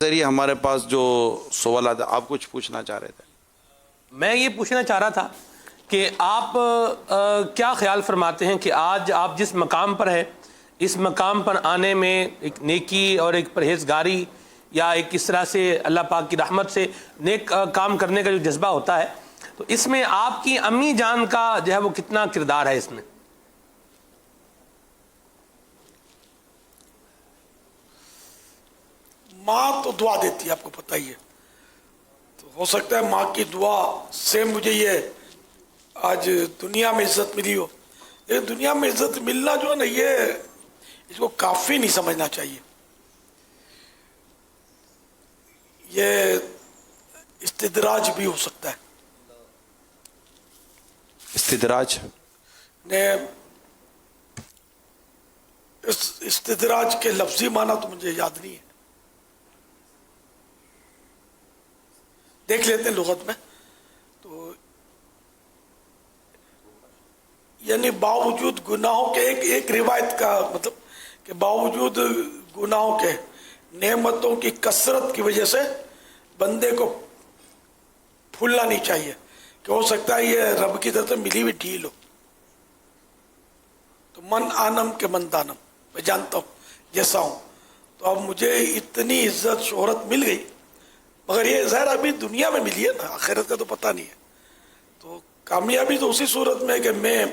ذریعے ہمارے پاس جو سوالات آپ کچھ پوچھنا چاہ رہے تھے؟ میں یہ پوچھنا چاہ رہا تھا کہ آپ کیا خیال فرماتے ہیں کہ آج آپ جس مقام پر ہیں اس مقام پر آنے میں ایک نیکی اور ایک پرہیزگاری یا ایک اس طرح سے اللہ پاک کی رحمت سے نیک کام کرنے کا جو جذبہ ہوتا ہے، تو اس میں آپ کی امی جان کا جو ہے وہ کتنا کردار ہے اس میں؟ ماں تو دعا دیتی ہے، آپ کو پتہ ہی ہے، تو ہو سکتا ہے ماں کی دعا سے مجھے یہ آج دنیا میں عزت ملی ہو، لیکن دنیا میں عزت ملنا جو ہے نا، یہ اس کو کافی نہیں سمجھنا چاہیے. یہ استدراج بھی ہو سکتا ہے. استدراج اس استدراج کے لفظی معنی تو مجھے یاد نہیں ہے، دیکھ لیتے ہیں لغت میں. تو یعنی باوجود گناہوں کے ایک روایت کا مطلب کہ باوجود گناہوں کے نعمتوں کی کثرت کی وجہ سے بندے کو پھولنا نہیں چاہیے، کہ ہو سکتا ہے یہ رب کی طرف سے ملی ہوئی ڈھیل ہو. تو من آنم کے من دانم، میں جانتا ہوں جیسا ہوں، تو اب مجھے اتنی عزت شہرت مل گئی، مگر یہ ظاہر ابھی دنیا میں ملی ہے نا، آخرت کا تو پتہ نہیں ہے. تو کامیابی تو اسی صورت میں کہ میں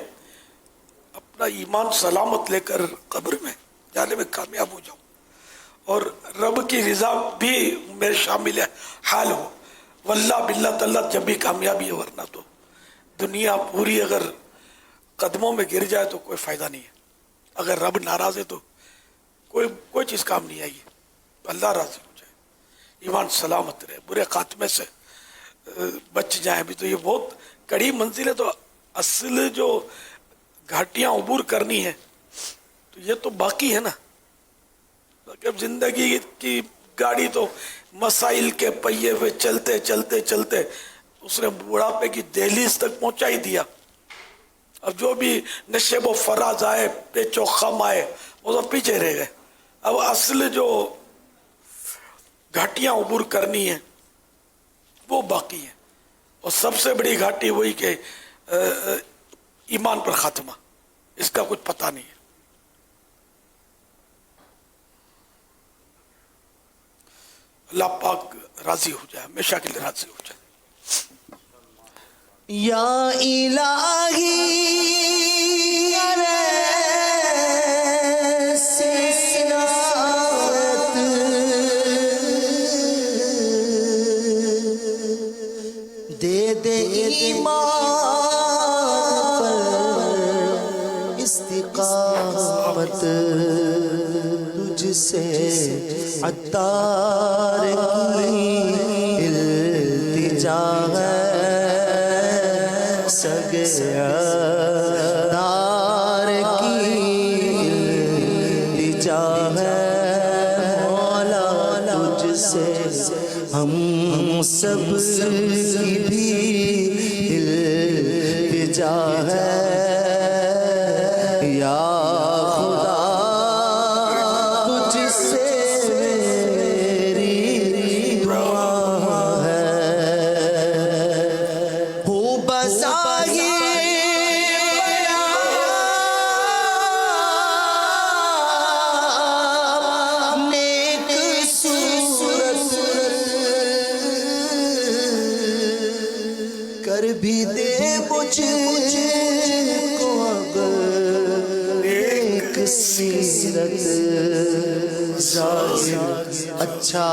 اپنا ایمان سلامت لے کر قبر میں جانے میں کامیاب ہو جاؤں، اور رب کی رضا بھی میرے شامل حال ہو. واللہ باللہ تعالیٰ جب بھی کامیابی ہے، ورنہ تو دنیا پوری اگر قدموں میں گر جائے تو کوئی فائدہ نہیں ہے. اگر رب ناراض ہے تو کوئی چیز کام نہیں آئی ہے. اللہ راضی ہو جائے، ایمان سلامت رہے، برے خاتمے سے بچ جائیں. ابھی تو یہ بہت کڑی منزل ہے، تو اصل جو گھاٹیاں عبور کرنی ہے تو یہ تو باقی ہے نا. اب زندگی کی گاڑی تو مسائل کے پہیے پہ چلتے چلتے چلتے اس نے بڑھاپے کی دہلیز تک پہنچا ہی دیا. اب جو بھی نشیب و فراز آئے، پیچ و خم آئے، وہ سب پیچھے رہ گئے. اب اصل جو گھاٹیاں عبور کرنی ہیں وہ باقی ہیں، اور سب سے بڑی گھاٹی وہی کہ ایمان پر خاتمہ، اس کا کچھ پتہ نہیں ہے. اللہ پاک راضی ہو جائے، ہمیشہ کے لیے راضی ہو جائے. یا الہی دے دے ایمان پر استقامت، تجھ سے عطار کی التجا ہے، دار کی التجا ہے. مولا تجھ سے ہم سب کی بھی التجا ہے. یا خدا تجھ سے میری دعا ہے. ہو بظاہر نیک صورت، کر بھی دے مجھ کو اگر ایک سیرت. ظاہر اچھا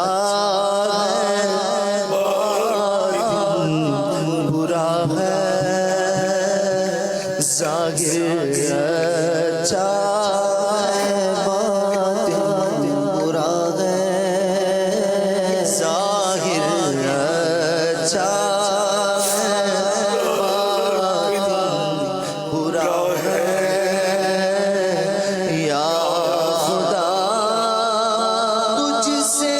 ہے، باطن برا ہے. ظاہر اچھا ہے، باطن برا ہے. ظاہر اچھا برا ہے. یا خدا تجھ سے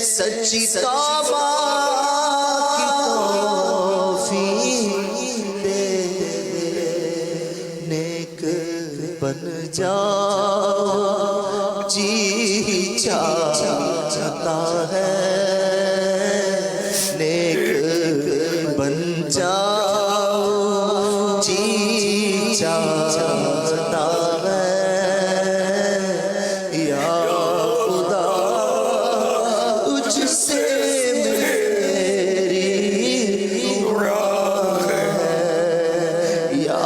سچی کعبہ کی توفیق دے، نیک بن جاؤ جی چاہتا ہے، نیک بن جاؤ جی چاہتا ہے، یا خدا تجھ سے میری دعا ہے، یا